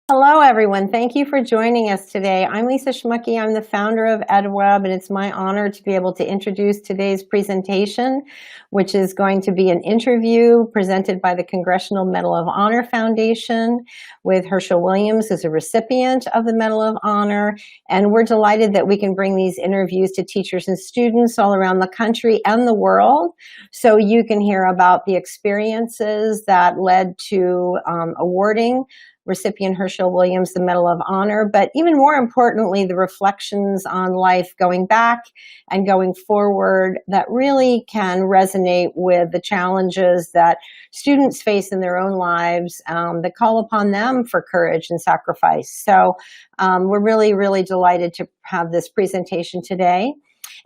Hello, everyone. Thank you for joining us today. I'm Lisa Schmucke. I'm the founder of EdWeb, and it's my honor to be able to introduce today's presentation, which is going to be an interview presented by the Congressional Medal of Honor Foundation with Herschel Williams, who's a recipient of the Medal of Honor. And we're delighted that we can bring these interviews to teachers and students all around the country and the world, so you can hear about the experiences that led to awarding recipient Herschel Williams the Medal of Honor, but even more importantly, the reflections on life going back and going forward that really can resonate with the challenges that students face in their own lives that call upon them for courage and sacrifice. So we're really, really delighted to have this presentation today.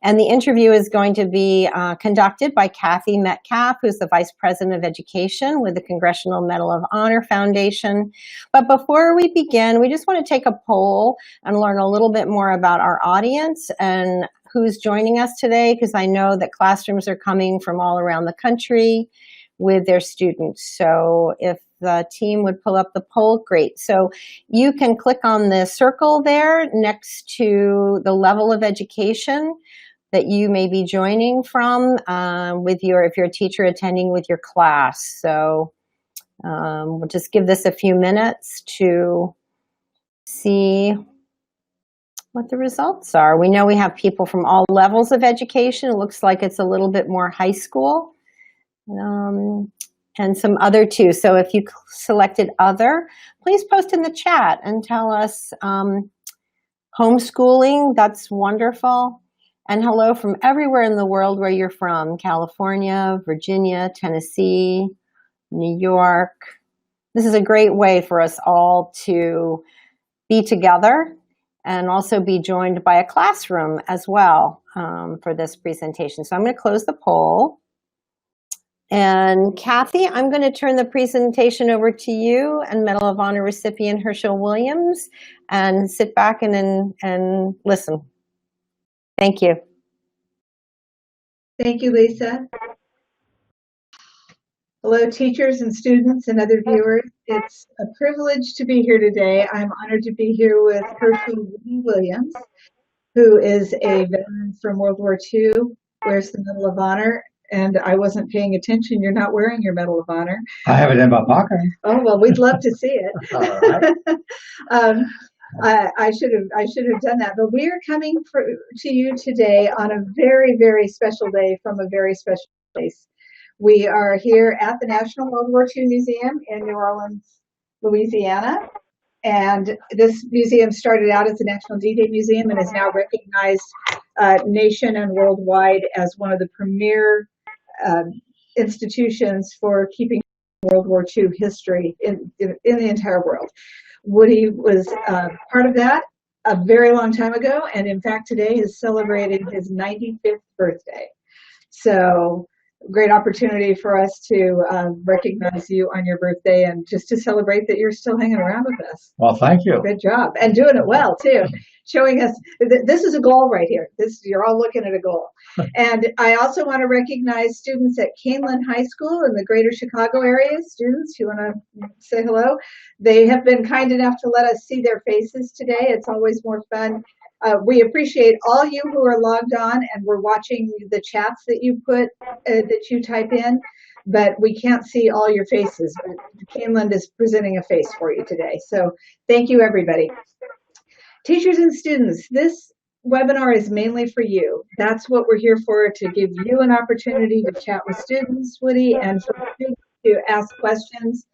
And the interview is going to be conducted by Kathy Metcalf, who's the Vice President of Education with the Congressional Medal of Honor Foundation. But before we begin, we just want to take a poll and learn a little bit more about our audience and who's joining us today, because I know that classrooms are coming from all around the country with their students. So if the team would pull up the poll, great. So you can click on the circle there next to the level of education that you may be joining from if you're a teacher attending with your class. So we'll just give this a few minutes to see what the results are. We know we have people from all levels of education. It looks like it's a little bit more high school and some other too. So if you selected other, please post in the chat and tell us homeschooling, that's wonderful. And hello from everywhere in the world where you're from: California, Virginia, Tennessee, New York. This is a great way for us all to be together and also be joined by a classroom as well for this presentation. So I'm going to close the poll. And Kathy, I'm going to turn the presentation over to you and Medal of Honor recipient Herschel Williams, and sit back and listen. Thank you. Thank you, Lisa. Hello, teachers and students and other viewers. It's a privilege to be here today. I'm honored to be here with Herschel Williams, who is a veteran from World War II, wears the Medal of Honor. And I wasn't paying attention. You're not wearing your Medal of Honor. I have it in my pocket. Oh, well, we'd love to see it. All right. I should have done that. But we are coming to you today on a very, very special day from a very special place. We are here at the National World War II Museum in New Orleans, Louisiana. And this museum started out as the National D-Day Museum and is now recognized nation and worldwide as one of the premier institutions for keeping World War II history in the entire world. Woody was part of that a very long time ago, and in fact today is celebrating his 95th birthday. So great opportunity for us to recognize you on your birthday and just to celebrate that you're still hanging around with us. Well, thank you. Good job. And doing it well, too. Showing us this is a goal right here. You're all looking at a goal. And I also want to recognize students at Canelan High School in the greater Chicago area. Students who want to say hello. They have been kind enough to let us see their faces today. It's always more fun. We appreciate all you who are logged on, and we're watching the chats that you put, that you type in, but we can't see all your faces. But Canelan is presenting a face for you today. So thank you, everybody. Teachers and students, this webinar is mainly for you. That's what we're here for, to give you an opportunity to chat with students, Woody, and for students to ask questions.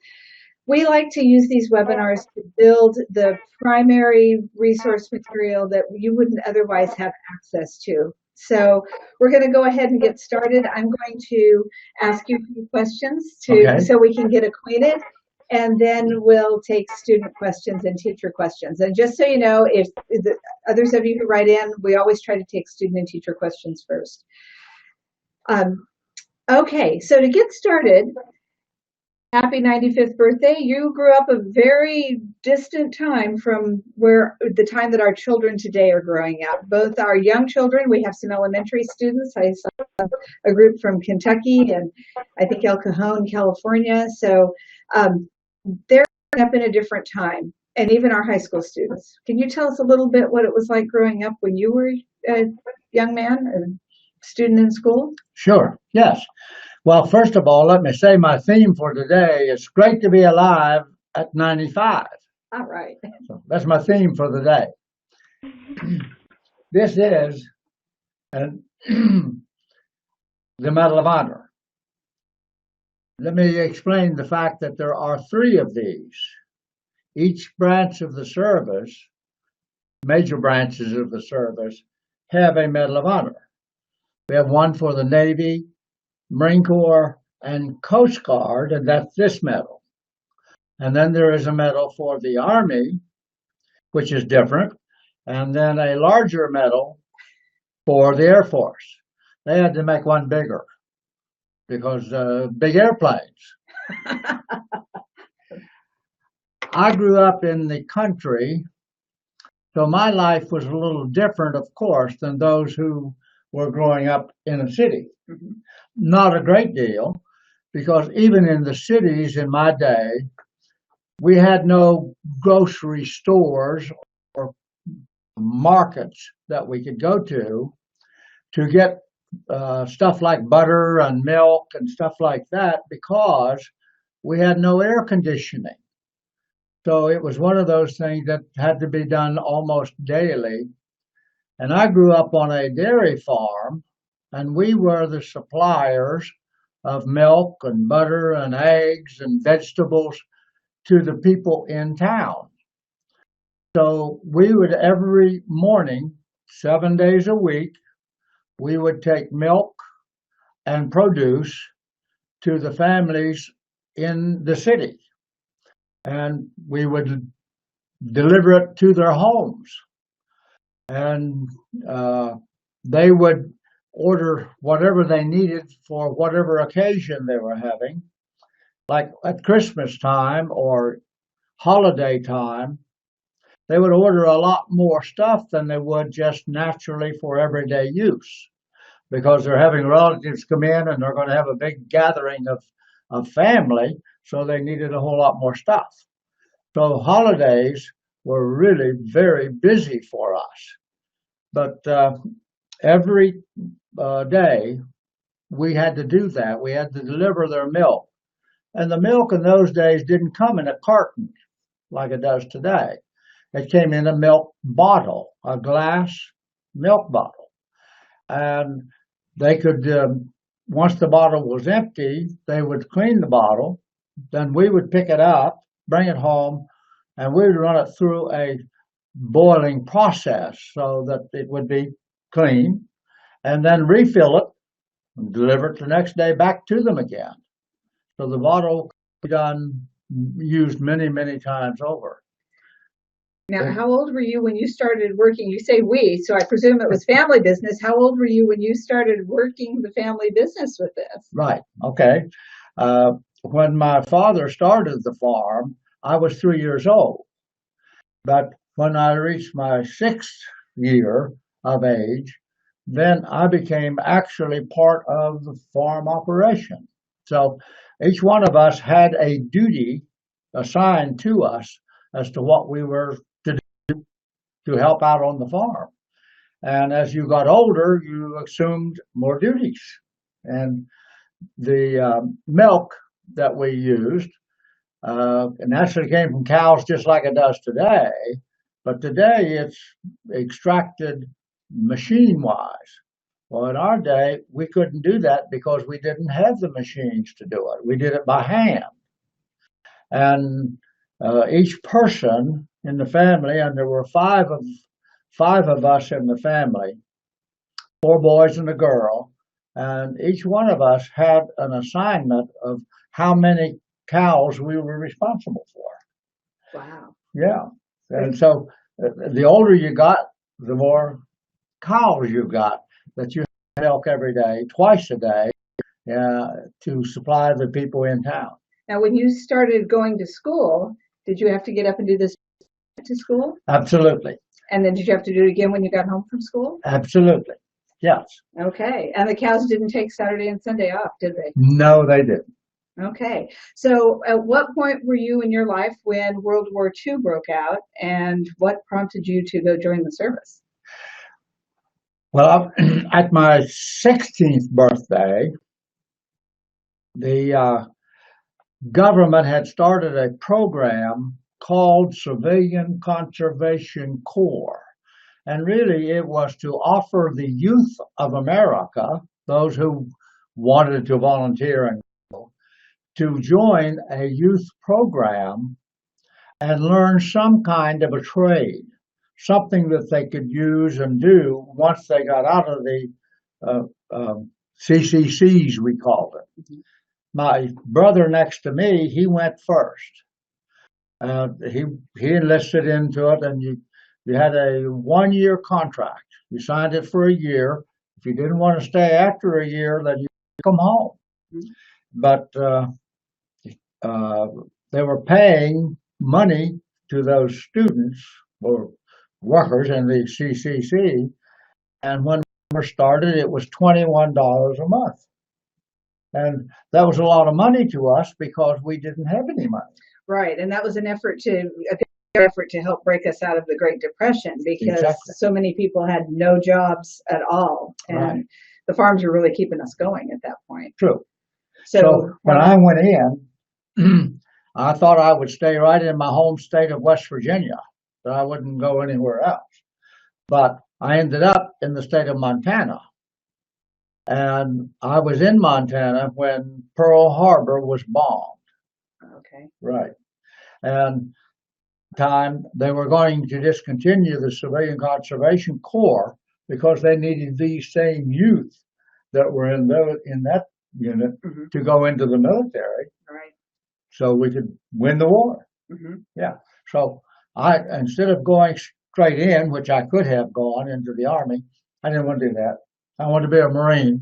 We like to use these webinars to build the primary resource material that you wouldn't otherwise have access to. So we're going to go ahead and get started. I'm going to ask you a few questions so we can get acquainted, and then we'll take student questions and teacher questions. And just so you know, if the others of you who write in, we always try to take student and teacher questions first. Okay, so to get started, happy 95th birthday. You grew up a very distant time from where the time that our children today are growing up. Both our young children, we have some elementary students. I saw a group from Kentucky and I think El Cajon, California. So they're growing up in a different time. and even our high school students. Can you tell us a little bit what it was like growing up when you were a young man, a student in school? Sure, yes. Well, first of all, let me say my theme for today is great to be alive at 95. All right. So that's my theme for the day. This is an, the Medal of Honor. Let me explain the fact that there are 3 of these. Each branch of the service, major branches of the service, have a Medal of Honor. We have one for the Navy, Marine Corps, and Coast Guard, and that's this medal. And then there is a medal for the Army, which is different, and then a larger medal for the Air Force. They had to make one bigger because big airplanes. I grew up in the country, so my life was a little different, of course, than those who were growing up in a city. Mhm. Not a great deal, because even in the cities in my day, we had no grocery stores or markets that we could go to get stuff like butter and milk and stuff like that, because we had no air conditioning. So it was one of those things that had to be done almost daily. And I grew up on a dairy farm, and we were the suppliers of milk and butter and eggs and vegetables to the people in town. So we would every morning, 7 days a week, we would take milk and produce to the families in the city. And we would deliver it to their homes. And they would order whatever they needed for whatever occasion they were having. Like at Christmas time or holiday time, they would order a lot more stuff than they would just naturally for everyday use, because they're having relatives come in and they're going to have a big gathering of family, so they needed a whole lot more stuff. So holidays were really very busy for us. But every day we had to do that. We had to deliver their milk. And the milk in those days didn't come in a carton like it does today. It came in a milk bottle, a glass milk bottle. And they could, once the bottle was empty, they would clean the bottle. Then we would pick it up, bring it home, and we would run it through a boiling process so that it would be clean, and then refill it and deliver it the next day back to them again. So the bottle could be used many, many times over. Now, how old were you when you started working? You say we, so I presume it was family business. How old were you when you started working the family business with this? Right. Okay. When my father started the farm, I was 3 years old. But when I reached my 6th year of age, then I became actually part of the farm operation. So each one of us had a duty assigned to us as to what we were to do to help out on the farm. And as you got older, you assumed more duties. And the milk that we used naturally came from cows just like it does today. But today it's extracted machine-wise. Well, in our day, we couldn't do that because we didn't have the machines to do it. We did it by hand. And each person in the family, and there were five of us in the family, 4 boys and a girl, and each one of us had an assignment of how many cows we were responsible for. Wow. Yeah. And so the older you got, the more cows you got that you milk every day, twice a day, to supply the people in town. Now, when you started going to school, did you have to get up and do this to school? Absolutely. And then did you have to do it again when you got home from school? Absolutely. Yes. Okay. And the cows didn't take Saturday and Sunday off, did they? No, they didn't. Okay. So at what point were you in your life when World War II broke out, and what prompted you to go join the service? Well, at my 16th birthday, the government had started a program called Civilian Conservation Corps. And really, it was to offer the youth of America, those who wanted to volunteer and go, to join a youth program and learn some kind of a trade, something that they could use and do once they got out of the uh, CCCs, we called it. Mhm. My brother next to me, he went first. He enlisted into it, and you had a 1 year contract. You signed it for a year. If you didn't want to stay after a year, then you come home. Mhm. But uh, they were paying money to those students or workers in the CCC, and when we started, it was $21 a month, and that was a lot of money to us because we didn't have any money. Right, and that was an effort to help break us out of the Great Depression, because Exactly. so many people had no jobs at all, and Right. the farms were really keeping us going at that point. True. So, So when I went in, I thought I would stay right in my home state of West Virginia, that I wouldn't go anywhere else. But I ended up in the state of Montana. And I was in Montana when Pearl Harbor was bombed. okay, Right. And time they were going to discontinue the Civilian Conservation Corps because they needed these same youth that were in that unit hmm, to go into the military right, so we could win the war. hmm, Yeah. So I, instead of going straight in, which I could have gone into the Army, I didn't want to do that. I wanted to be a Marine.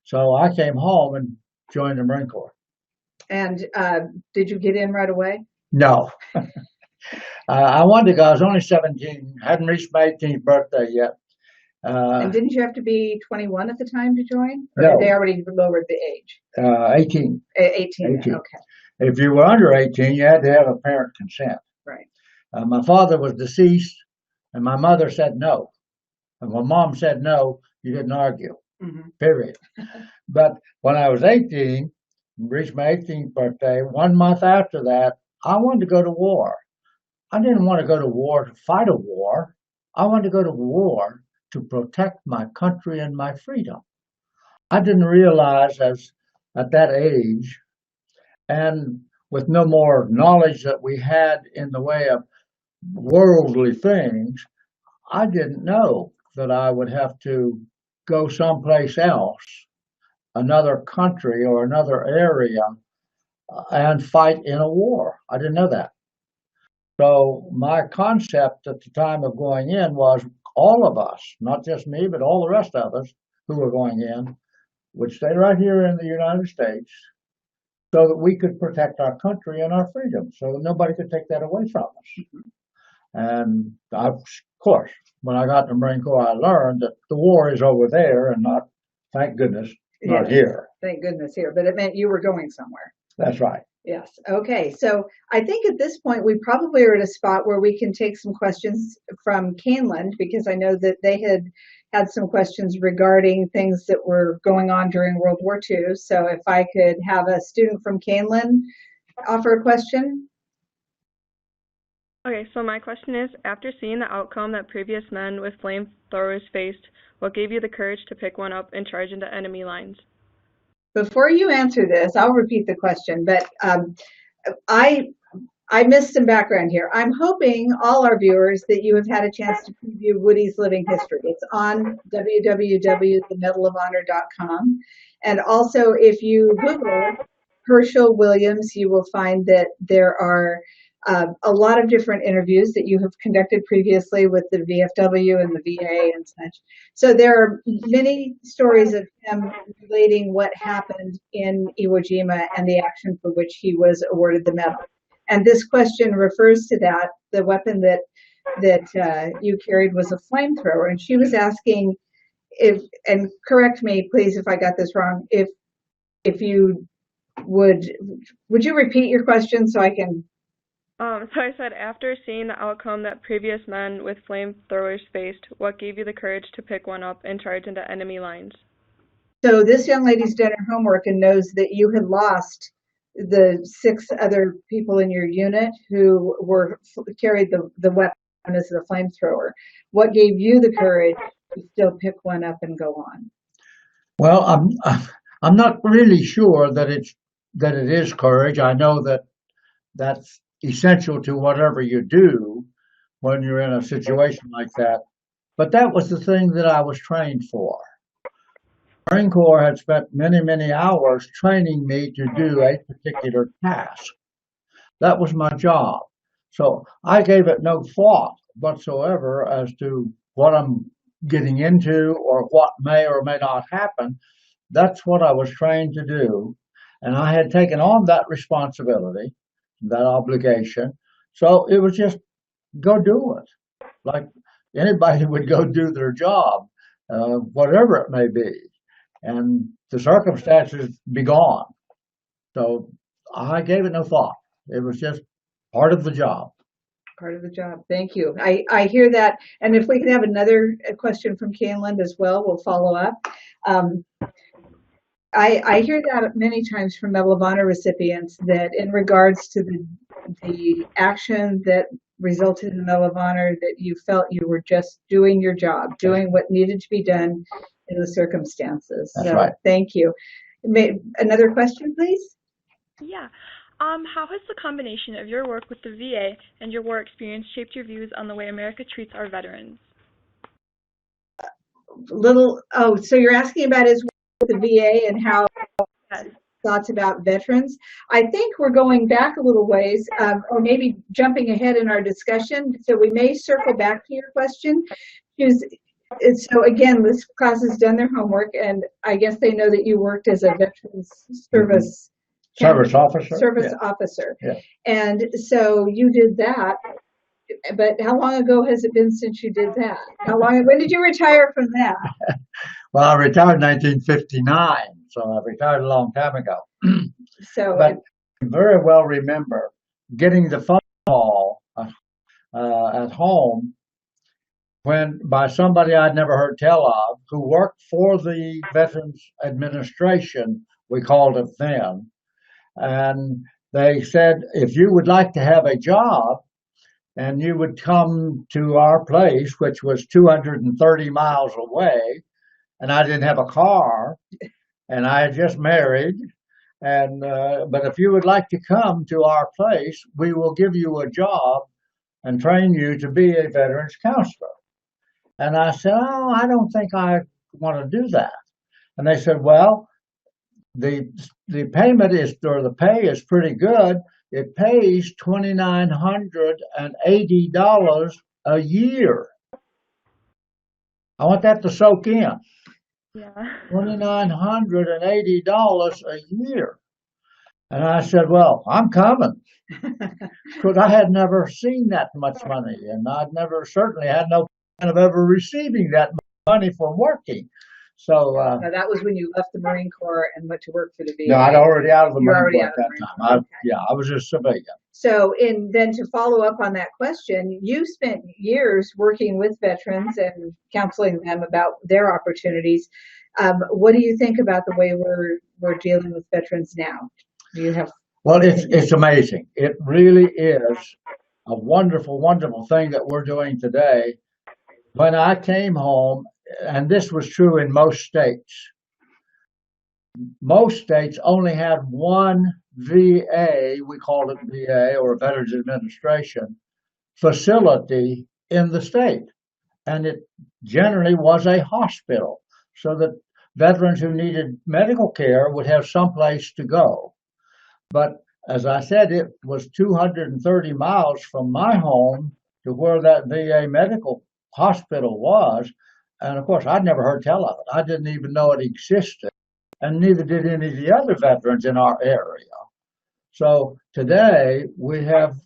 So I came home and joined the Marine Corps. And did you get in right away? No. I wanted to go. I was only 17, hadn't reached my 18th birthday yet. And didn't you have to be 21 at the time to join? Or No. did they already lowered the age? 18. 18, 18. okay, If you were under 18, you had to have a parent consent. right. My father was deceased, and my mother said no. And when mom said no, you didn't argue, Hmm. period. But when I was 18, reached my 18th birthday, 1 month after that, I wanted to go to war. I didn't want to go to war to fight a war. I wanted to go to war to protect my country and my freedom. I didn't realize as at that age, and with no more knowledge that we had in the way of worldly things, I didn't know that I would have to go someplace else, another country or another area, and fight in a war. I didn't know that. So my concept at the time of going in was all of us, not just me, but all the rest of us who were going in, would stay right here in the United States so that we could protect our country and our freedom, so that nobody could take that away from us. And of course, when I got in the Marine Corps, I learned that the war is over there and not, thank goodness, not Yes, here. thank goodness here, but it meant you were going somewhere. That's right. Yes. Okay. So I think at this point we probably are at a spot where we can take some questions from Caneland, because I know that they had some questions regarding things that were going on during World War II. So if I could have a student from Caneland offer a question. Okay, so my question is, after seeing the outcome that previous men with flamethrowers faced, what gave you the courage to pick one up and charge into enemy lines? Before you answer this, I'll repeat the question, but I missed some background here. I'm hoping all our viewers that you have had a chance to preview Woody's Living History. It's on www.themedalofhonor.com. And also, if you Google Herschel Williams, you will find that there are a lot of different interviews that you have conducted previously with the VFW and the VA and such. So there are many stories of him relating what happened in Iwo Jima and the action for which he was awarded the medal. And this question refers to that. The weapon that you carried was a flamethrower, and she was asking if, and correct me please if I got this wrong, if you would you repeat your question so I can? So I said, after seeing the outcome that previous men with flamethrowers faced, what gave you the courage to pick one up and charge into enemy lines? So this young lady's done her homework and knows that you had lost the 6 other people in your unit who carried the weapon as the flamethrower. What gave you the courage to still pick one up and go on? Well, I'm not really sure that it is courage. I know that that's essential to whatever you do when you're in a situation like that. But that was the thing that I was trained for. Marine Corps had spent many, many hours training me to do a particular task. That was my job. So I gave it no thought whatsoever as to what I'm getting into or what may or may not happen. That's what I was trained to do. And I had taken on that responsibility, that obligation. So it was just go do it. Like anybody would go do their job, whatever it may be. And the circumstances be gone. So I gave it no thought. It was just part of the job. Part of the job. Thank you. I hear that. And if we could have another question from Kaylin as well, we'll follow up. I hear that many times from Medal of Honor recipients that in regards to the action that resulted in Medal of Honor, that you felt you were just doing your job, doing what needed to be done in the circumstances. That's so right. Thank you. Another question, please? Yeah. How has the combination of your work with the VA and your war experience shaped your views on the way America treats our veterans? So you're asking about his work with the VA and how Yes. thoughts about veterans. I think we're going back a little ways, or maybe jumping ahead in our discussion. So we may circle back to your question. So again, this class has done their homework, and I guess they know that you worked as a veterans service officer. Yeah. And so you did that. But how long ago has it been since you did that? When did you retire from that? Well, I retired in 1959, so I retired a long time ago. So, but I very well remember getting the phone call at home by somebody I'd never heard tell of, who worked for the Veterans Administration, we called it then. And they said, if you would like to have a job and you would come to our place, which was 230 miles away, and I didn't have a car, and I had just married, but if you would like to come to our place, we will give you a job and train you to be a veterans counselor. And I said, oh, I don't think I want to do that. And they said, well, the payment or the pay is pretty good. It pays $2,980 a year. I want that to soak in. Yeah. $2,980 a year. And I said, well, I'm coming. Because I had never seen that much money, and I'd certainly had no plan of ever receiving that money for working. So now that was when you left the Marine Corps and went to work for the VA. No, I'd already out of the Marine Corps at that time. I was a civilian. So, then to follow up on that question, you spent years working with veterans and counseling them about their opportunities. What do you think about the way we're dealing with veterans now? Do you have? Well, it's amazing. It really is a wonderful, wonderful thing that we're doing today. When I came home, and this was true in most states only had one VA, we called it VA or Veterans Administration, facility in the state. And it generally was a hospital, so that veterans who needed medical care would have someplace to go. But as I said, it was 230 miles from my home to where that VA medical hospital was. And of course, I'd never heard tell of it. I didn't even know it existed. And neither did any of the other veterans in our area. So today, we have,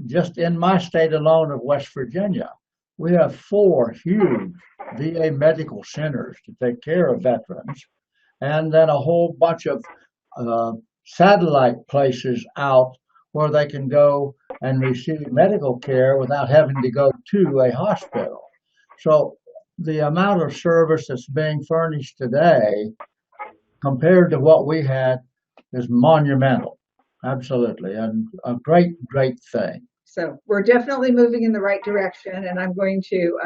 just in my state alone of West Virginia, we have 4 huge VA medical centers to take care of veterans, and then a whole bunch of satellite places out where they can go and receive medical care without having to go to a hospital. So the amount of service that's being furnished today compared to what we had is monumental. Absolutely. And a great, great thing. So we're definitely moving in the right direction, and I'm going to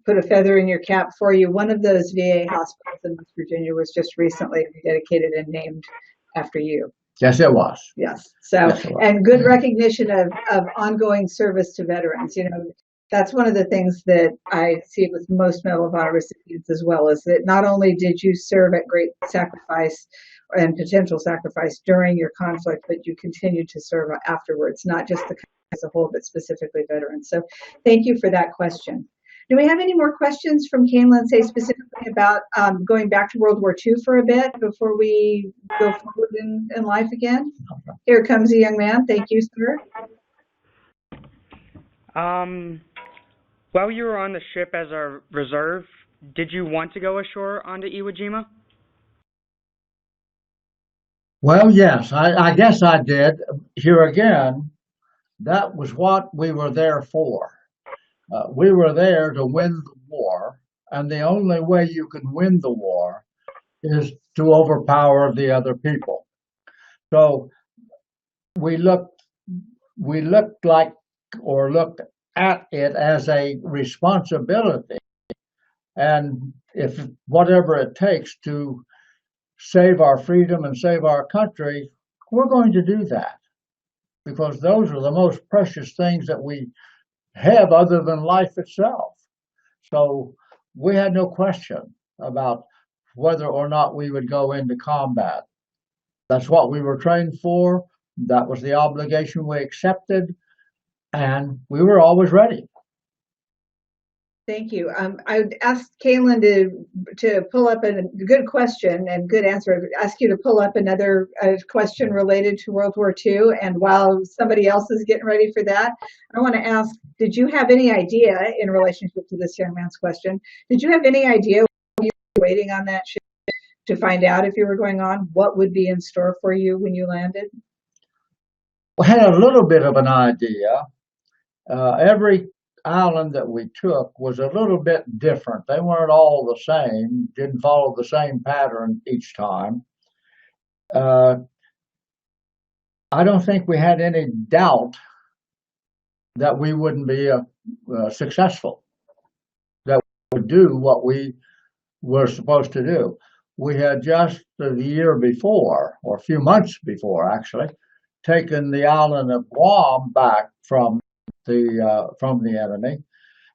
put a feather in your cap for you. One of those VA hospitals in West Virginia was just recently dedicated and named after you. Yes, it was. Yes. So, Yes, it was. and good recognition of ongoing service to veterans. You know, that's one of the things that I see with most Medal of Honor recipients as well, is that not only did you serve at great sacrifice and potential sacrifice during your conflict, but you continued to serve afterwards, not just the country as a whole, but specifically veterans. So thank you for that question. Do we have any more questions from Kaylin, say specifically about going back to World War II for a bit before we go forward in life again? Here comes a young man. Thank you, sir. While you were on the ship as a reserve, did you want to go ashore onto Iwo Jima? Well, yes, I guess I did. Here again, that was what we were there for. We were there to win the war, and the only way you can win the war is to overpower the other people. So we looked like, or looked at it as a responsibility, and if whatever it takes to save our freedom and save our country, we're going to do that, because those are the most precious things that we have other than life itself. So we had no question about whether or not we would go into combat. That's what we were trained for. That was the obligation we accepted, and we were always ready. Thank you. I would ask Kaylin to pull up a good question and good answer. I would ask you to pull up another question related to World War II. And while somebody else is getting ready for that, I want to ask, did you have any idea, in relationship to this young man's question, did you have any idea when you were waiting on that ship to find out if you were going on, what would be in store for you when you landed? We had a little bit of an idea. Every island that we took was a little bit different. They weren't all the same, didn't follow the same pattern each time. I don't think we had any doubt that we wouldn't be successful, that we would do what we were supposed to do. We had just the year before, or a few months before actually, taken the island of Guam back from the enemy,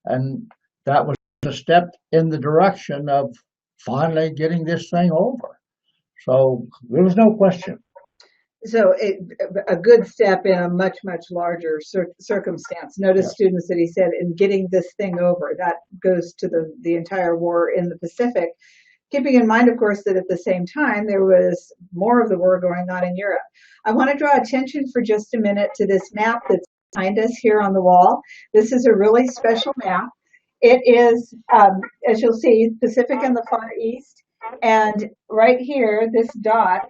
and that was a step in the direction of finally getting this thing over. So there was no question. So a good step in a much, much larger circumstance. Notice, yes, students, that he said in getting this thing over. That goes to the entire war in the Pacific. Keeping in mind, of course, that at the same time, there was more of the war going on in Europe. I want to draw attention for just a minute to this map that's behind us here on the wall. This is a really special map. It is, as you'll see, Pacific in the far east. And right here, this dot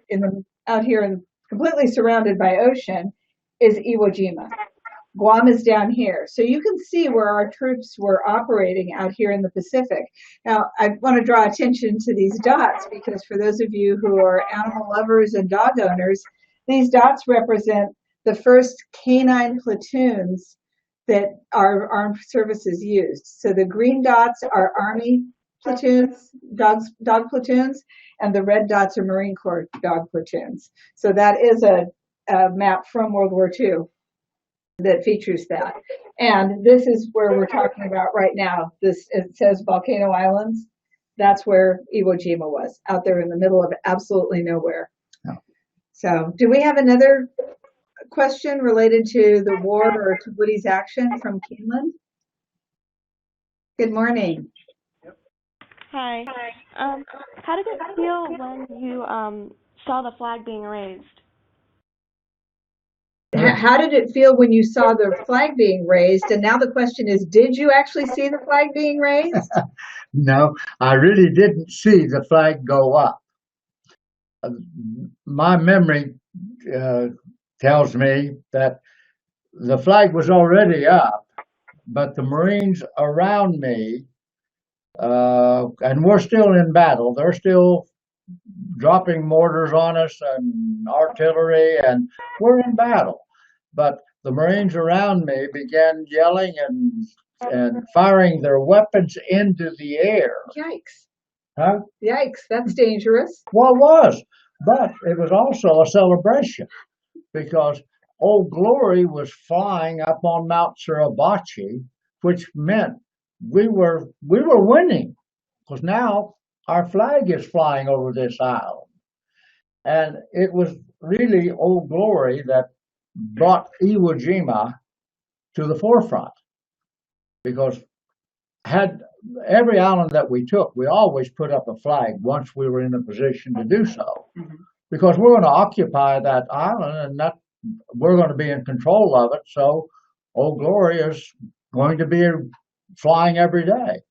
out here and completely surrounded by ocean is Iwo Jima. Guam is down here. So you can see where our troops were operating out here in the Pacific. Now, I want to draw attention to these dots because for those of you who are animal lovers and dog owners, these dots represent the first canine platoons that our armed services used. So the green dots are Army platoons, dog platoons, and the red dots are Marine Corps dog platoons. So that is a map from World War II that features that. And this is where we're talking about right now. It says Volcano Islands. That's where Iwo Jima was, out there in the middle of absolutely nowhere. No. So do we have another question related to the war or to Woody's action from Keeneland? Good morning. Hi. How did it feel when you saw the flag being raised? How did it feel when you saw the flag being raised? And now the question is, did you actually see the flag being raised? No, I really didn't see the flag go up. my memory tells me that the flag was already up, but the Marines around me, and we're still in battle. They're still dropping mortars on us and artillery, and we're in battle. But the Marines around me began yelling and firing their weapons into the air. Yikes. Huh? Yikes. That's dangerous. Well, it was, but it was also a celebration because Old Glory was flying up on Mount Suribachi, which meant we were winning because now our flag is flying over this island. And it was really Old Glory that brought Iwo Jima to the forefront because had every island that we took, we always put up a flag once we were in a position to do so because we're going to occupy that island and that we're going to be in control of it. So Old Glory is going to be flying every day.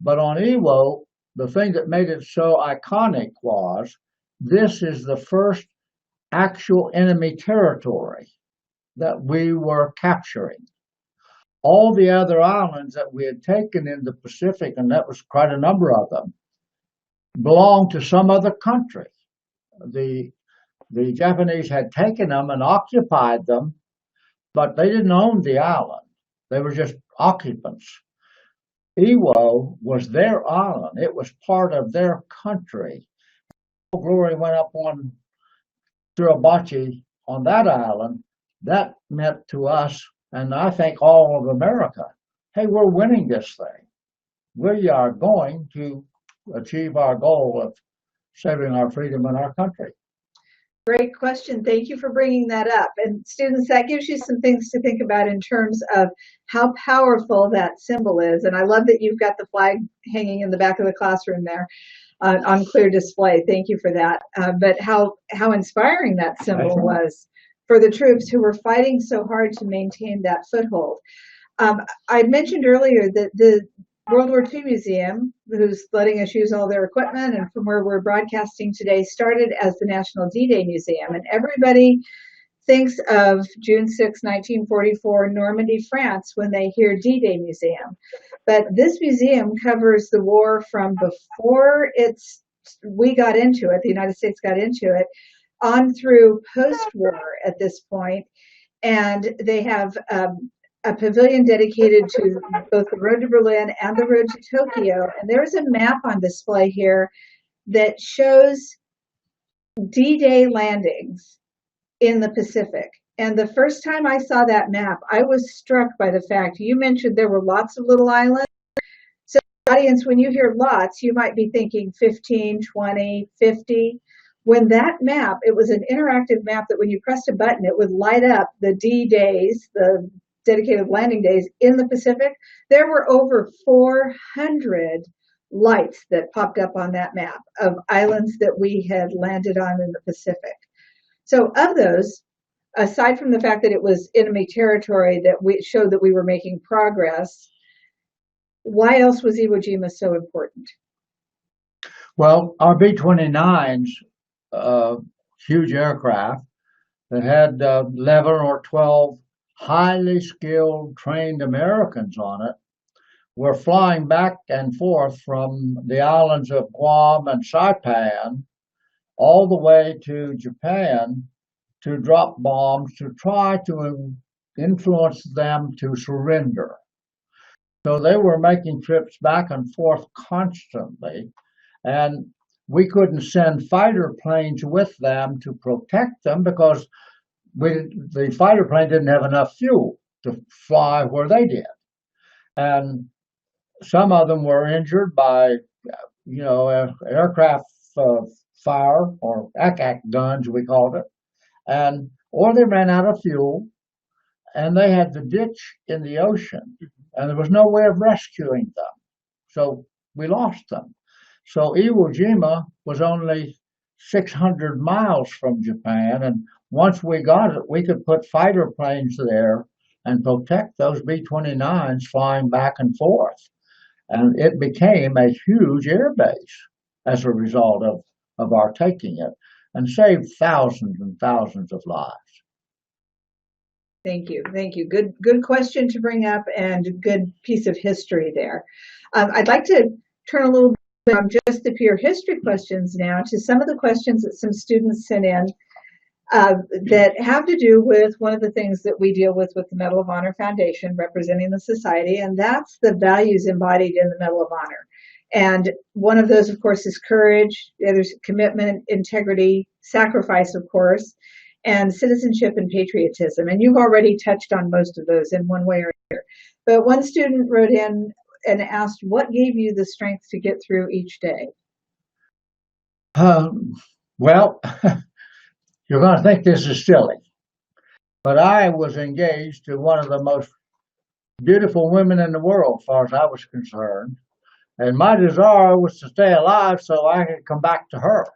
But on Iwo, the thing that made it so iconic was this is the first actual enemy territory that we were capturing. All the other islands that we had taken in the Pacific, and that was quite a number of them, belonged to some other country. The Japanese had taken them and occupied them, but they didn't own the island. They were just occupants. Iwo was their island. It was part of their country. Glory went up on Suribachi on that island. That meant to us, and I think all of America, hey, we're winning this thing. We are going to achieve our goal of saving our freedom in our country. Great question. Thank you for bringing that up. And students, that gives you some things to think about in terms of how powerful that symbol is. And I love that you've got the flag hanging in the back of the classroom there on clear display. Thank you for that. But how inspiring that symbol was for the troops who were fighting so hard to maintain that foothold. I mentioned earlier that the World War II Museum, who's letting us use all their equipment and from where we're broadcasting today, started as the National D-Day Museum. And everybody thinks of June 6, 1944, Normandy, France, when they hear D-Day Museum. But this museum covers the war from before we got into it, the United States got into it, on through post-war at this point. And they have a pavilion dedicated to both the road to Berlin and the road to Tokyo. And there's a map on display here that shows D-Day landings in the Pacific. And the first time I saw that map, I was struck by the fact you mentioned there were lots of little islands. So audience, when you hear lots, you might be thinking 15, 20, 50. When that map, it was an interactive map that when you pressed a button, it would light up the D-days, the dedicated landing days in the Pacific. There were over 400 lights that popped up on that map of islands that we had landed on in the Pacific. So of those, aside from the fact that it was enemy territory that we showed that we were making progress, why else was Iwo Jima so important? Well, our B-29s, huge aircraft that had 11 or 12 highly skilled, trained Americans on it, were flying back and forth from the islands of Guam and Saipan all the way to Japan to drop bombs to try to influence them to surrender. So they were making trips back and forth constantly, and we couldn't send fighter planes with them to protect them because the fighter plane didn't have enough fuel to fly where they did. And some of them were injured by, aircraft fire or ACAC guns, we called it, or they ran out of fuel and they had to ditch in the ocean and there was no way of rescuing them. So we lost them. So Iwo Jima was only 600 miles from Japan, and once we got it, we could put fighter planes there and protect those B-29s flying back and forth. And it became a huge air base as a result of our taking it. and saved thousands and thousands of lives. Thank you. Thank you. Good question to bring up and good piece of history there. I'd like to turn a little bit from just the pure history questions now to some of the questions that some students sent in that have to do with one of the things that we deal with the Medal of Honor Foundation representing the society, and that's the values embodied in the Medal of Honor. And one of those, of course, is courage. There's commitment, integrity, sacrifice, of course, and citizenship and patriotism. And you've already touched on most of those in one way or another. But one student wrote in and asked, what gave you the strength to get through each day? Well, you're going to think this is silly, but I was engaged to one of the most beautiful women in the world, as far as I was concerned. And my desire was to stay alive so I could come back to her.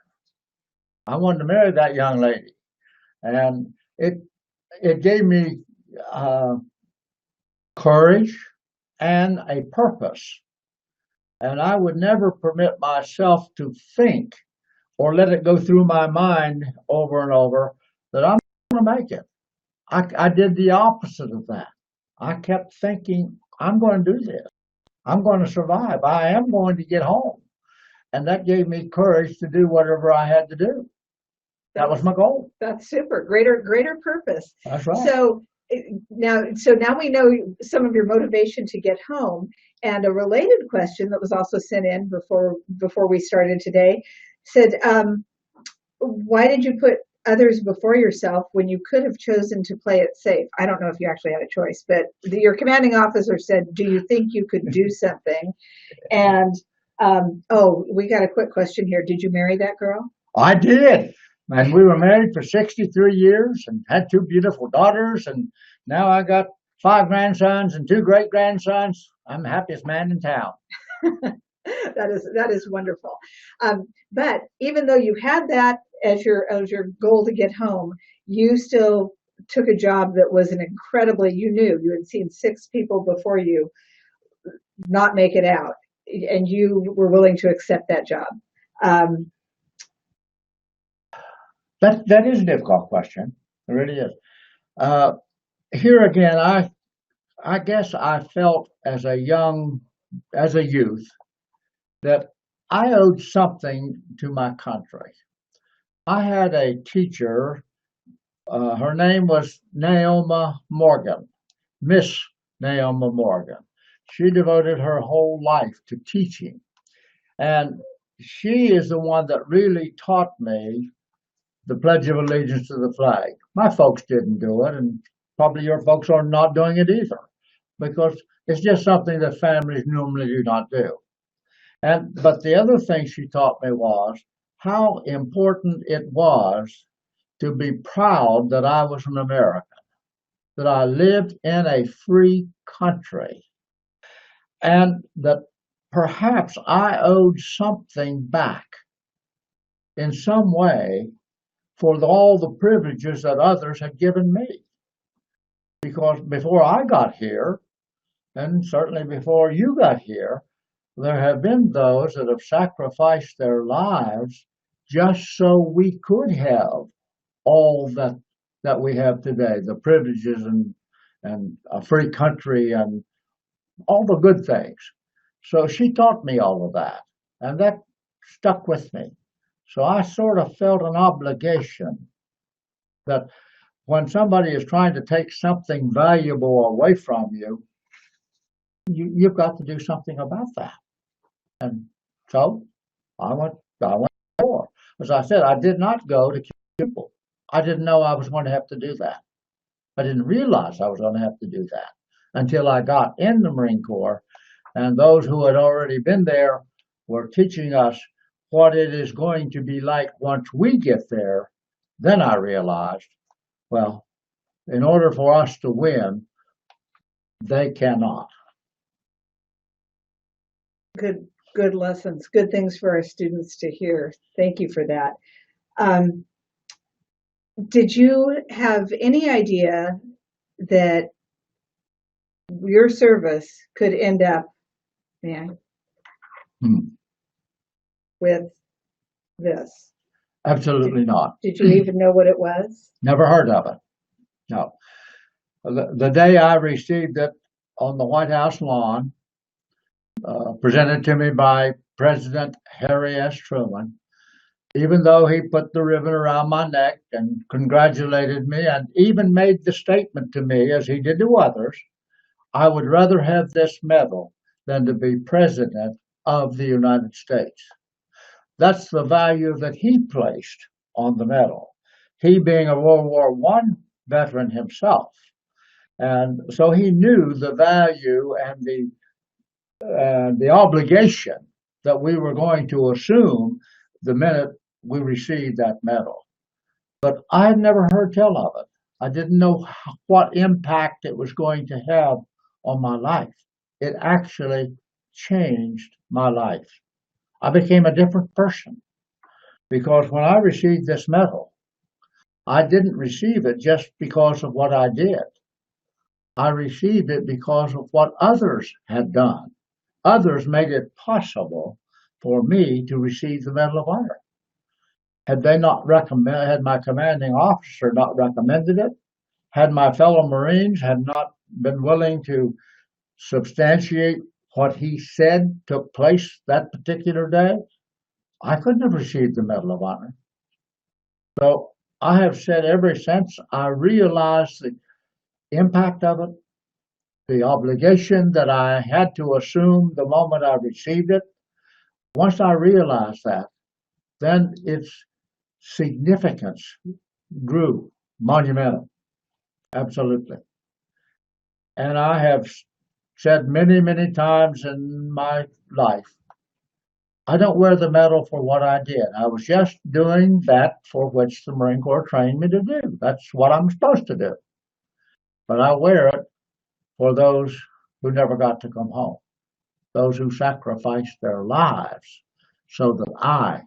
I wanted to marry that young lady. And it gave me courage and a purpose. And I would never permit myself to think or let it go through my mind over and over that I'm going to make it. I did the opposite of that. I kept thinking, I'm going to do this. I'm going to survive. I am going to get home. And that gave me courage to do whatever I had to do. That was my goal. That's super. Greater purpose. That's right. So now we know some of your motivation to get home. And a related question that was also sent in before we started today said, why did you put others before yourself when you could have chosen to play it safe? I don't know if you actually had a choice, but your commanding officer said, do you think you could do something? And we got a quick question here. Did you marry that girl? I did. And we were married for 63 years and had 2 beautiful daughters. And now I got 5 grandsons and 2 great-grandsons. I'm the happiest man in town. That is wonderful. But even though you had that as your goal to get home, you still took a job that was you had seen 6 people before you not make it out, and you were willing to accept that job. That is a difficult question. It really is. Here again, I guess I felt as a youth that I owed something to my country. I had a teacher, her name was Naoma Morgan, Miss Naoma Morgan. She devoted her whole life to teaching. And she is the one that really taught me the Pledge of Allegiance to the flag. My folks didn't do it, and probably your folks are not doing it either, because it's just something that families normally do not do. But the other thing she taught me was how important it was to be proud that I was an American, that I lived in a free country, and that perhaps I owed something back in some way for all the privileges that others had given me. Because before I got here, and certainly before you got here, there have been those that have sacrificed their lives just so we could have all that we have today, the privileges and a free country and all the good things. So she taught me all of that, and that stuck with me. So I sort of felt an obligation that when somebody is trying to take something valuable away from you, you've got to do something about that. And so I went more. As I said, I did not go to kill people. I didn't know I was going to have to do that. I didn't realize I was going to have to do that until I got in the Marine Corps, and those who had already been there were teaching us what it is going to be like once we get there. Then I realized, well, in order for us to win, they cannot. Good lessons, good things for our students to hear. Thank you for that. Did you have any idea that your service could end up with this? Absolutely not. Did you even know what it was? Never heard of it. No. The day I received it on the White House lawn, presented to me by President Harry S. Truman, even though he put the ribbon around my neck and congratulated me and even made the statement to me, as he did to others, I would rather have this medal than to be president of the United States. That's the value that he placed on the medal. He being a World War I veteran himself. And so he knew the value and the obligation that we were going to assume the minute we received that medal. But I had never heard tell of it. I didn't know what impact it was going to have on my life. It actually changed my life. I became a different person because when I received this medal, I didn't receive it just because of what I did. I received it because of what others had done. Others made it possible for me to receive the Medal of Honor. Had my commanding officer not recommended it, had my fellow Marines had not been willing to substantiate what he said took place that particular day, I couldn't have received the Medal of Honor. So I have said ever since I realized the impact of it, the obligation that I had to assume the moment I received it, once I realized that, then its significance grew monumental. Absolutely. And I have said many, many times in my life, I don't wear the medal for what I did. I was just doing that for which the Marine Corps trained me to do. That's what I'm supposed to do. But I wear it for those who never got to come home, those who sacrificed their lives so that I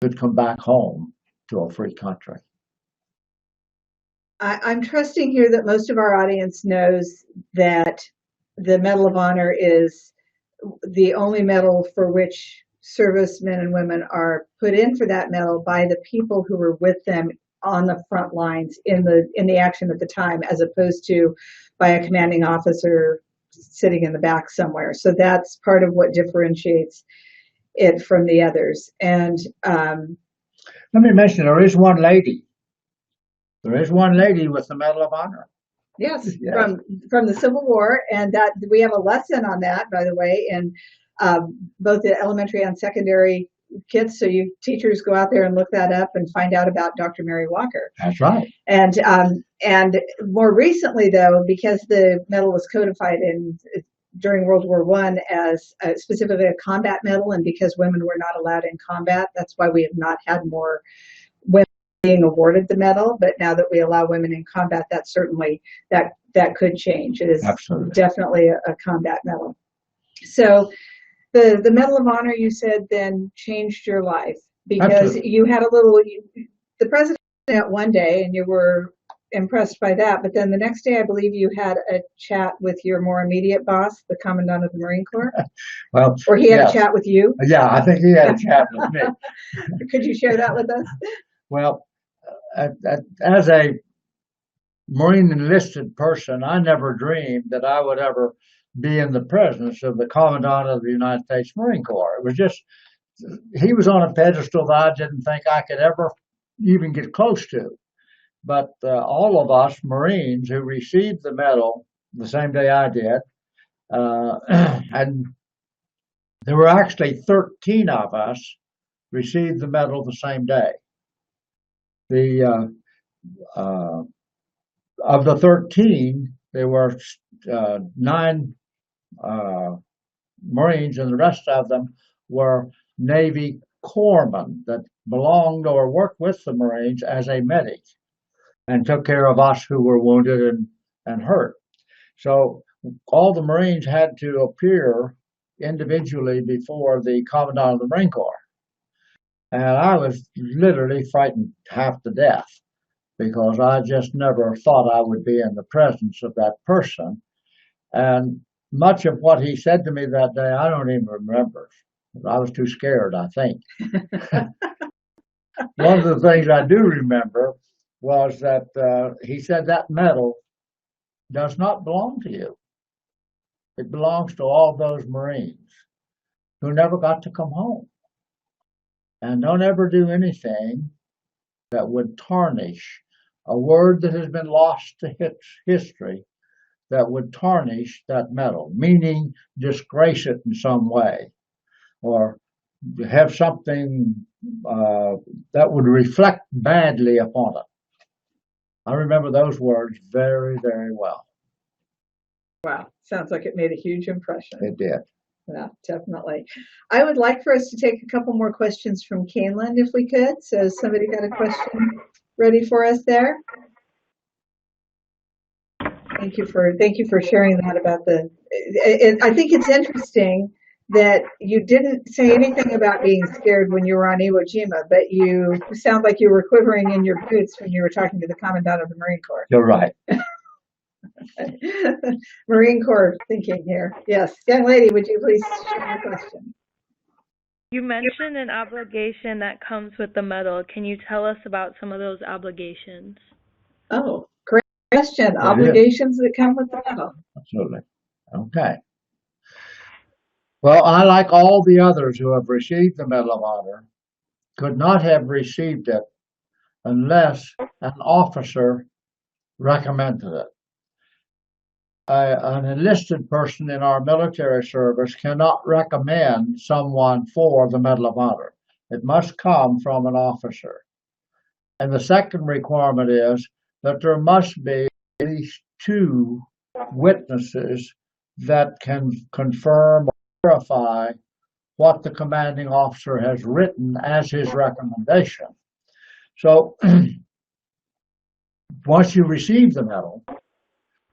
could come back home to a free country. I'm trusting here that most of our audience knows that the Medal of Honor is the only medal for which servicemen and women are put in for that medal by the people who were with them on the front lines in the action at the time, as opposed to by a commanding officer sitting in the back somewhere. So that's part of what differentiates it from the others. And let me mention, there is one lady. There is one lady with the Medal of Honor. Yes, from the Civil War, and that we have a lesson on that, by the way, in both the elementary and secondary kits. So you teachers go out there and look that up and find out about Dr. Mary Walker. That's right. And more recently, though, because the medal was codified during World War I as specifically a combat medal, and because women were not allowed in combat, that's why we have not had more women being awarded the medal. But now that we allow women in combat, that certainly that could change. It is Absolutely. definitely a combat medal. So the Medal of Honor, you said, then changed your life because Absolutely. you had the president one day and you were impressed by that, but then the next day I believe you had a chat with your more immediate boss, the Commandant of the Marine Corps. Well, or he had a chat with you. Yeah, I think he had a chat with me. Could you share that with us? Well, as a Marine enlisted person, I never dreamed that I would ever be in the presence of the Commandant of the United States Marine Corps. It was just, he was on a pedestal that I didn't think I could ever even get close to. But all of us Marines who received the medal the same day I did, and there were actually 13 of us received the medal the same day. Of the 13, there were 9 Marines, and the rest of them were Navy corpsmen that belonged or worked with the Marines as a medic and took care of us who were wounded and hurt. So all the Marines had to appear individually before the Commandant of the Marine Corps. And I was literally frightened half to death because I just never thought I would be in the presence of that person. And much of what he said to me that day, I don't even remember. I was too scared, I think. One of the things I do remember was that he said that medal does not belong to you. It belongs to all those Marines who never got to come home. And don't ever do anything that would tarnish a word that has been lost to history, that would tarnish that medal, meaning disgrace it in some way, or have something that would reflect badly upon it. I remember those words very, very well. Wow, sounds like it made a huge impression. It did. Yeah, definitely. I would like for us to take a couple more questions from Kaylin, if we could. So somebody got a question ready for us there? Thank you for sharing that about I think it's interesting that you didn't say anything about being scared when you were on Iwo Jima, but you sound like you were quivering in your boots when you were talking to the Commandant of the Marine Corps. You're right. Marine Corps thinking here. Yes. Young lady, would you please share your question? You mentioned an obligation that comes with the medal. Can you tell us about some of those obligations? Oh, great question. Obligations that come with the medal. Absolutely. Okay. Well, I, like all the others who have received the Medal of Honor, could not have received it unless an officer recommended it. An enlisted person in our military service cannot recommend someone for the Medal of Honor. It must come from an officer. And the second requirement is that there must be at least 2 witnesses that can confirm or verify what the commanding officer has written as his recommendation. So once you receive the medal,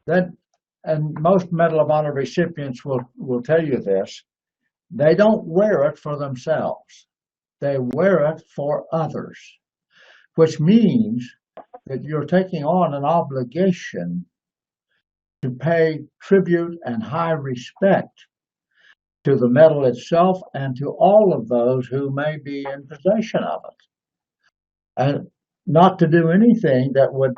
then, and most Medal of Honor recipients will tell you this, they don't wear it for themselves. They wear it for others, which means that you're taking on an obligation to pay tribute and high respect to the medal itself and to all of those who may be in possession of it, and not to do anything that would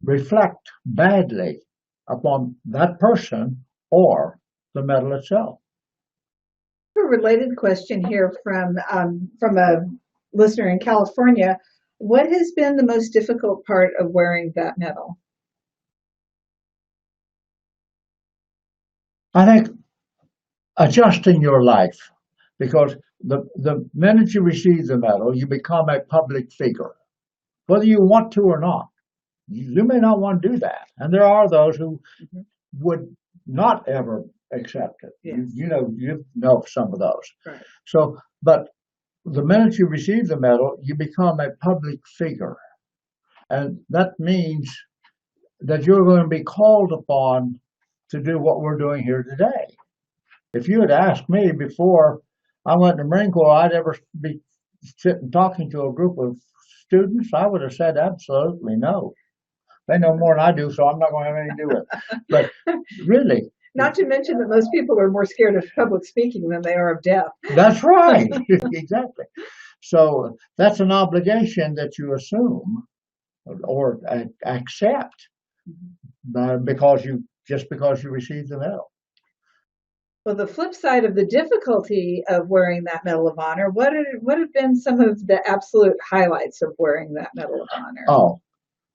reflect badly upon that person or the medal itself. A related question here from a listener in California. What has been the most difficult part of wearing that medal? I think adjusting your life, because the minute you receive the medal, you become a public figure, whether you want to or not. You may not want to do that, and there are those who would not ever accept it. Yes. You know some of those. Right. So, but the minute you receive the medal, you become a public figure, and that means that you're going to be called upon to do what we're doing here today. If you had asked me before I went to the Marine Corps, I'd ever be sitting talking to a group of students, I would have said absolutely no. They know more than I do, so I'm not going to have anything to do with it. But really. Not to mention that most people are more scared of public speaking than they are of death. That's right. Exactly. So that's an obligation that you assume or accept because you received the medal. Well, the flip side of the difficulty of wearing that Medal of Honor, what have been some of the absolute highlights of wearing that Medal of Honor? Oh,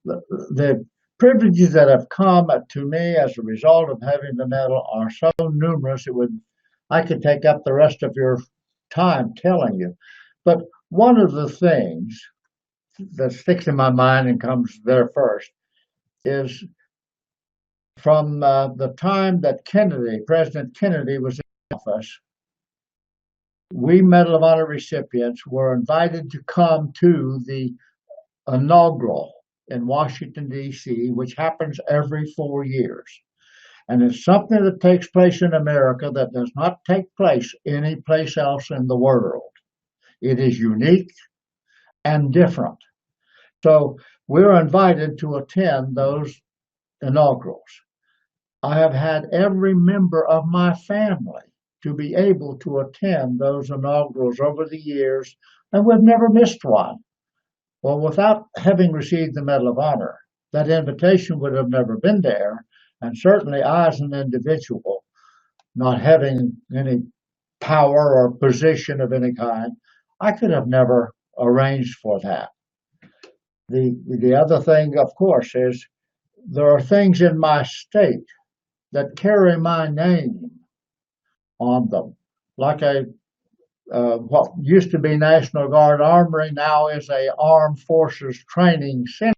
the privileges that have come to me as a result of having the medal are so numerous I could take up the rest of your time telling you. But one of the things that sticks in my mind and comes there first is from the time that President Kennedy was in office, we Medal of Honor recipients were invited to come to the inaugural in Washington, D.C., which happens every 4 years. And it's something that takes place in America that does not take place any place else in the world. It is unique and different. So we're invited to attend those inaugurals. I have had every member of my family to be able to attend those inaugurals over the years, and we've never missed one. Well, without having received the Medal of Honor, that invitation would have never been there, and certainly I, as an individual, not having any power or position of any kind, I could have never arranged for that. The other thing, of course, is there are things in my state that carry my name on them, like what used to be National Guard Armory now is a Armed Forces Training Center,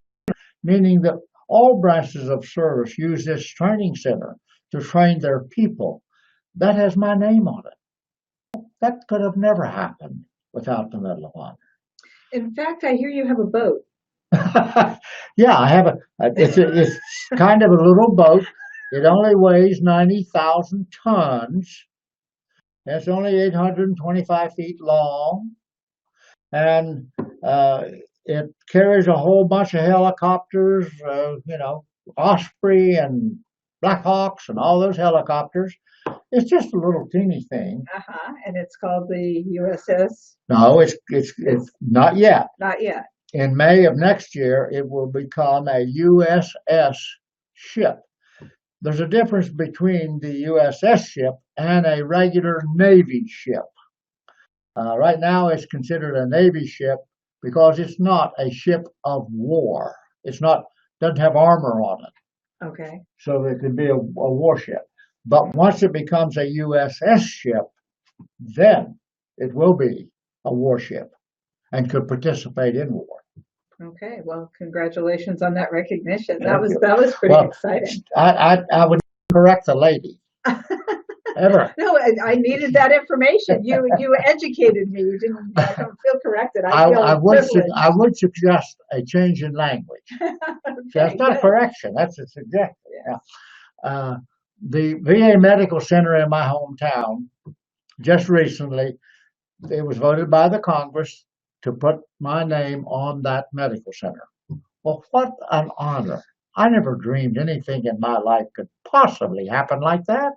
meaning that all branches of service use this training center to train their people. That has my name on it. That could have never happened without the Medal of Honor. In fact, I hear you have a boat. Yeah, I have it's kind of a little boat. It only weighs 90,000 tons. It's only 825 feet long, and it carries a whole bunch of helicopters, Osprey and Black Hawks and all those helicopters. It's just a little teeny thing. And it's called the USS? No, it's not yet. Not yet. In May of next year, it will become a USS ship. There's a difference between the USS ship and a regular Navy ship. Right now, it's considered a Navy ship because it's not a ship of war. Doesn't have armor on it. Okay. So it could be a warship. But once it becomes a USS ship, then it will be a warship and could participate in war. Okay. Well, congratulations on that recognition. Thank you. That was pretty exciting. I would correct the lady. Ever. No, I needed that information. You educated me. You didn't. I don't feel corrected. I would suggest a change in language. Okay, That's not good. correction. That's a suggestion. Yes. Yeah. The VA Medical Center in my hometown, just recently, it was voted by the Congress to put my name on that medical center. Well, what an honor. I never dreamed anything in my life could possibly happen like that.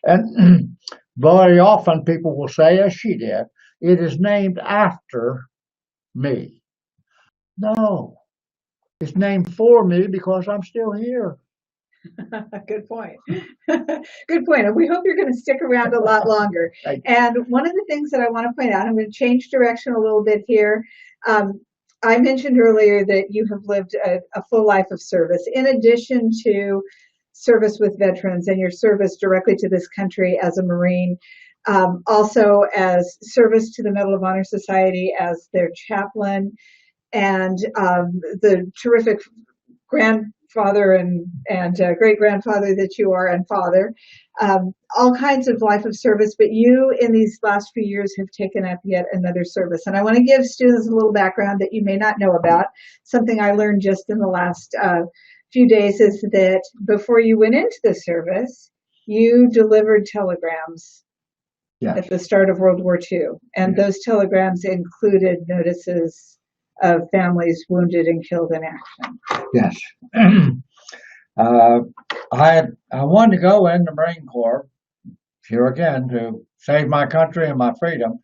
And very often people will say, as she did, it is named after me. No, it's named for me because I'm still here. Good point. Good point. And we hope you're going to stick around a lot longer. And one of the things that I want to point out, I'm going to change direction a little bit here. I mentioned earlier that you have lived a full life of service, in addition to service with veterans and your service directly to this country as a Marine, also as service to the Medal of Honor Society as their chaplain, and the terrific grandfather and great-grandfather that you are, and father, all kinds of life of service. But you, in these last few years, have taken up yet another service. And I want to give students a little background that you may not know about. Something I learned just in the last few days is that before you went into the service, you delivered telegrams at the start of World War II. And those telegrams included notices of families wounded and killed in action. Yes. I wanted to go in the Marine Corps, here again, to save my country and my freedom.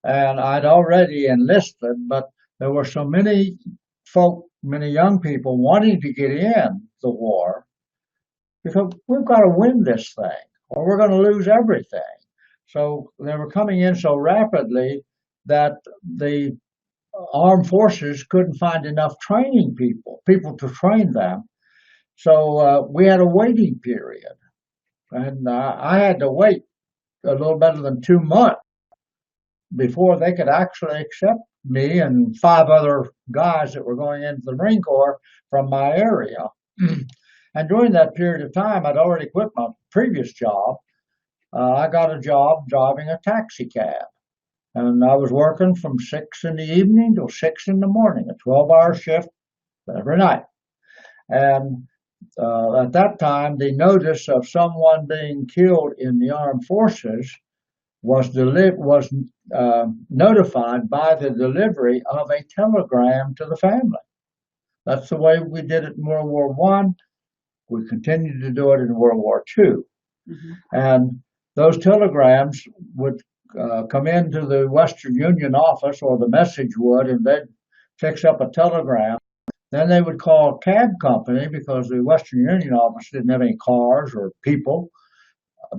And I'd already enlisted, but there were so many folk, many young people wanting to get in the war, because we've got to win this thing or we're going to lose everything. So they were coming in so rapidly that the armed forces couldn't find enough training people to train them. So we had a waiting period, and I had to wait a little better than 2 months before they could actually accept me and 5 other guys that were going into the Marine Corps from my area. And during that period of time, I'd already quit my previous job. I got a job driving a taxi cab. And I was working from 6 in the evening till 6 in the morning, a 12-hour shift every night. And at that time, the notice of someone being killed in the armed forces was notified by the delivery of a telegram to the family. That's the way we did it in World War I. We continued to do it in World War II. Mm-hmm. And those telegrams would come into the Western Union office, or the message would, and they'd fix up a telegram. Then they would call a cab company, because the Western Union office didn't have any cars or people.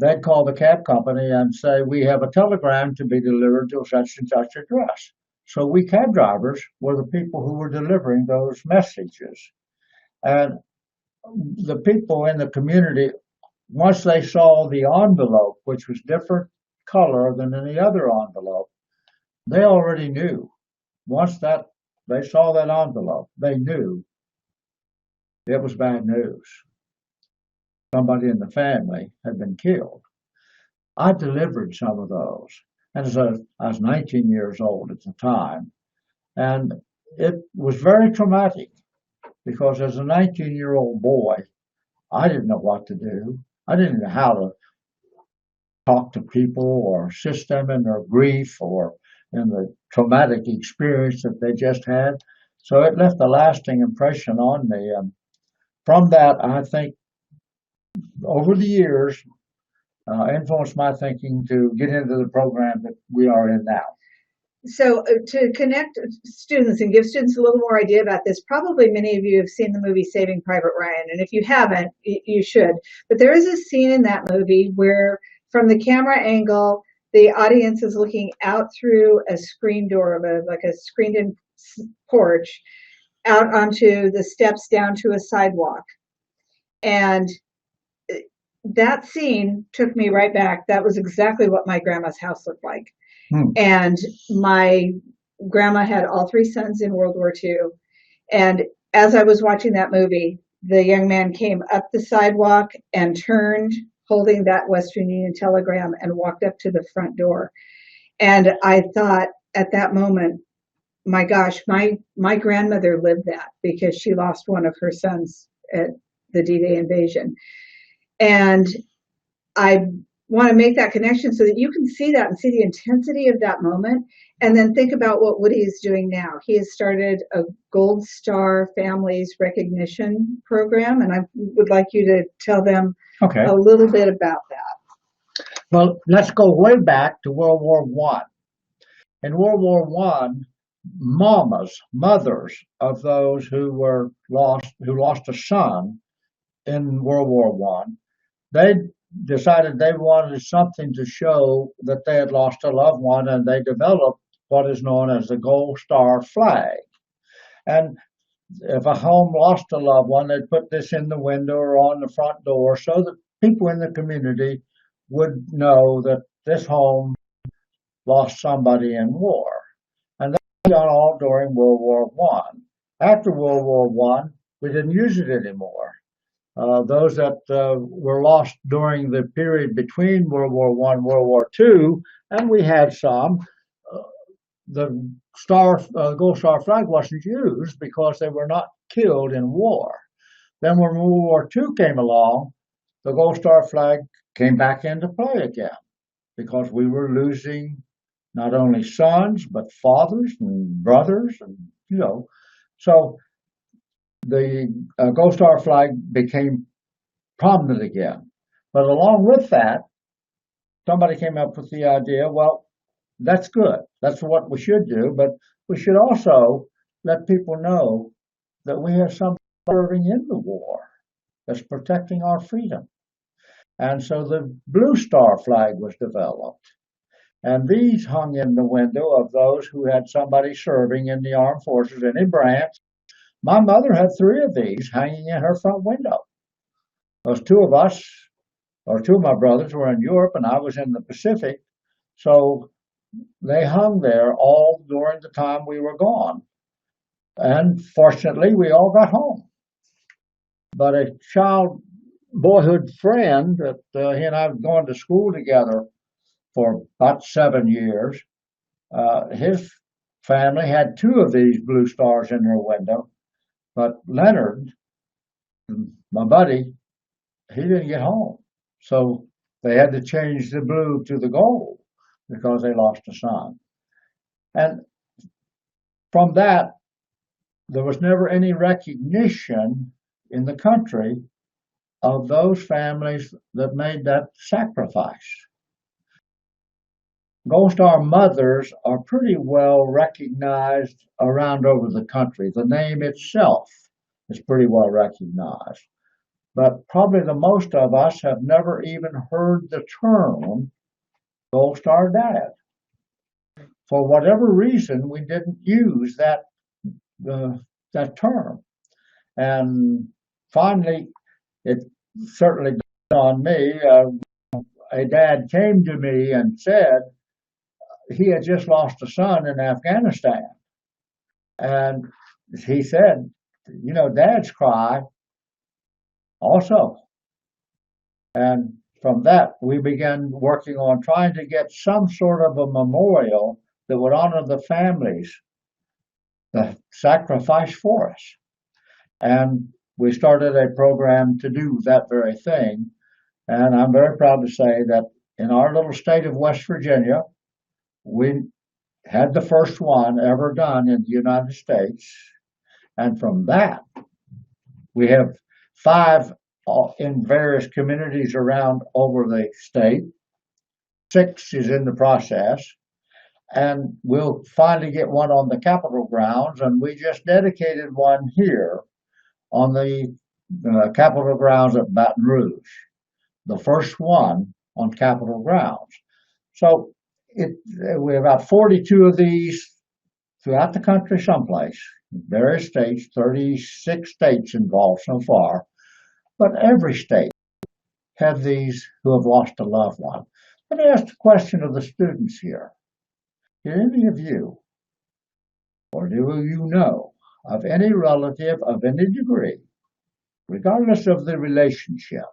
They'd call the cab company and say, we have a telegram to be delivered to such and such address. So we cab drivers were the people who were delivering those messages. And the people in the community, once they saw the envelope, which was different color than any other envelope, they already knew. Once that they saw that envelope, they knew it was bad news. Somebody in the family had been killed. I delivered some of those, and I was 19 years old at the time, and it was very traumatic, because as a 19-year-old boy, I didn't know what to do. I didn't know how to talk to people or assist them in their grief or in the traumatic experience that they just had. So it left a lasting impression on me. And from that, I think, over the years, influenced my thinking to get into the program that we are in now. So to connect students and give students a little more idea about this, probably many of you have seen the movie Saving Private Ryan, and if you haven't, you should. But there is a scene in that movie where, from the camera angle, the audience is looking out through a screen door of a screened-in porch out onto the steps down to a sidewalk. And that scene took me right back. That was exactly what my grandma's house looked like. And my grandma had all three sons in World War II. And as I was watching that movie, the young man came up the sidewalk and turned, holding that Western Union telegram, and walked up to the front door. And I thought at that moment, my gosh, my grandmother lived that, because she lost one of her sons at the D-Day invasion. And I want to make that connection so that you can see that and see the intensity of that moment, and then think about what Woody is doing now. He has started a Gold Star Families Recognition Program, and I would like you to tell them a little bit about that. Well, let's go way back to World War I. In World War I, mothers of those who lost a son in World War I, they decided they wanted something to show that they had lost a loved one, and they developed what is known as the Gold Star flag. And if a home lost a loved one, they'd put this in the window or on the front door, so that people in the community would know that this home lost somebody in war. And that was done all during World War I. After World War I, we didn't use it anymore. Those that were lost during the period between World War I and World War II, and we had some, the Gold Star flag wasn't used because they were not killed in war. Then when World War II came along, the Gold Star flag came back into play again, because we were losing not only sons, but fathers and brothers, and so the Gold Star flag became prominent again. But along with that, somebody came up with the idea, well, that's good. That's what we should do, but we should also let people know that we have somebody serving in the war that's protecting our freedom. And so the Blue Star flag was developed. And these hung in the window of those who had somebody serving in the armed forces, any branch. My mother had 3 of these hanging in her front window. Those 2 of us, or 2 of my brothers, were in Europe, and I was in the Pacific. So they hung there all during the time we were gone. And fortunately, we all got home. But a boyhood friend that he and I have gone to school together for about 7 years, his family had 2 of these blue stars in their window. But Leonard, my buddy, he didn't get home. So they had to change the blue to the gold because they lost a son. And from that, there was never any recognition in the country of those families that made that sacrifice. Gold Star mothers are pretty well recognized around over the country. The name itself is pretty well recognized. But probably the most of us have never even heard the term Gold Star Dad. For whatever reason, we didn't use that term. And finally, it certainly dawned on me. A dad came to me and said he had just lost a son in Afghanistan. And he said, dads cry also. And from that, we began working on trying to get some sort of a memorial that would honor the families that sacrificed for us. And we started a program to do that very thing. And I'm very proud to say that in our little state of West Virginia, we had the first one ever done in the United States. And from that, we have 5 in various communities around over the state. 6 is in the process. And we'll finally get one on the Capitol grounds. And we just dedicated one here on the Capitol grounds at Baton Rouge. The first one on Capitol grounds. So we have about 42 of these throughout the country someplace, various states, 36 states involved so far. But every state had these who have lost a loved one. Let me ask the question of the students here. Did any of you, or do you know, of any relative of any degree, regardless of the relationship,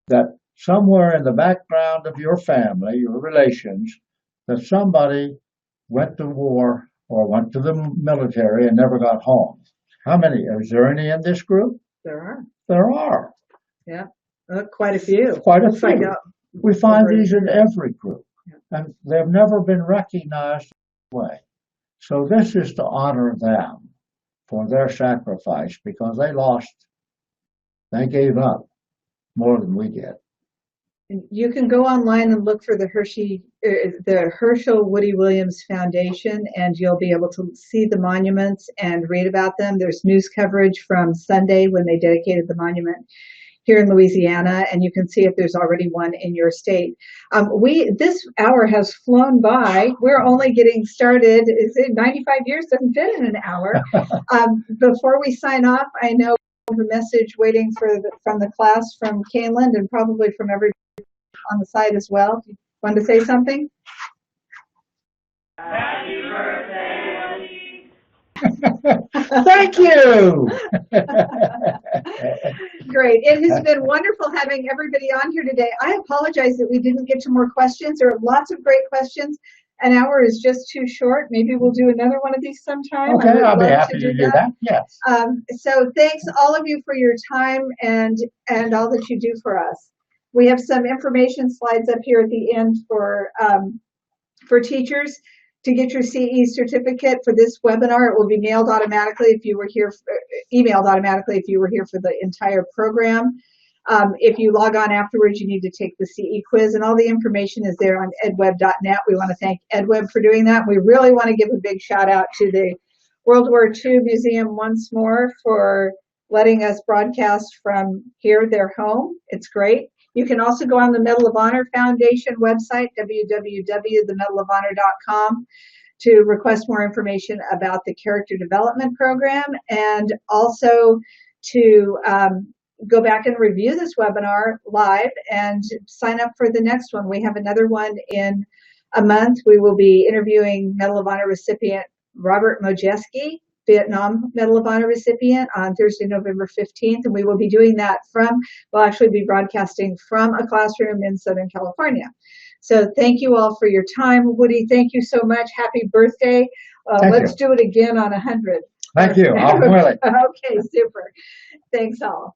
that somewhere in the background of your family, your relations, that somebody went to war or went to the military and never got home? How many? Is there any in this group? There are. There are. Yeah, quite a few. Quite a We'll find few. out. We find Over these in here. every group, and they've never been recognized that way. So this is to honor them for their sacrifice because they gave up more than we did. You can go online and look for the Herschel Woody Williams Foundation, and you'll be able to see the monuments and read about them. There's news coverage from Sunday when they dedicated the monument here in Louisiana, and you can see if there's already one in your state. This hour has flown by. We're only getting started. 95 years doesn't fit in an hour. Before we sign off, I know the message waiting from the class from Caneland and probably from everybody on the side as well. You want to say something? Happy birthday! Thank you. Great. It has been wonderful having everybody on here today. I apologize that we didn't get to more questions. There are lots of great questions. An hour is just too short. Maybe we'll do another one of these sometime. Okay, I'll be happy to do that. Yes. So thanks all of you for your time and all that you do for us. We have some information slides up here at the end for teachers to get your CE certificate for this webinar. It will be mailed automatically if you were here, emailed automatically if you were here for the entire program. If you log on afterwards, you need to take the CE quiz, and all the information is there on edweb.net. We want to thank EdWeb for doing that. We really want to give a big shout out to the World War II Museum once more for letting us broadcast from here, their home. It's great. You can also go on the Medal of Honor Foundation website, www.themedalofhonor.com, to request more information about the character development program, and also to go back and review this webinar live and sign up for the next one. We have another one in a month. We will be interviewing Medal of Honor recipient Robert Mojeski, Vietnam Medal of Honor recipient, on Thursday, November 15th. And we will be doing that we'll actually be broadcasting from a classroom in Southern California. So thank you all for your time. Woody, thank you so much. Happy birthday. Let's do it again on 100. Thank you. I'm willing. Okay, super. Thanks all.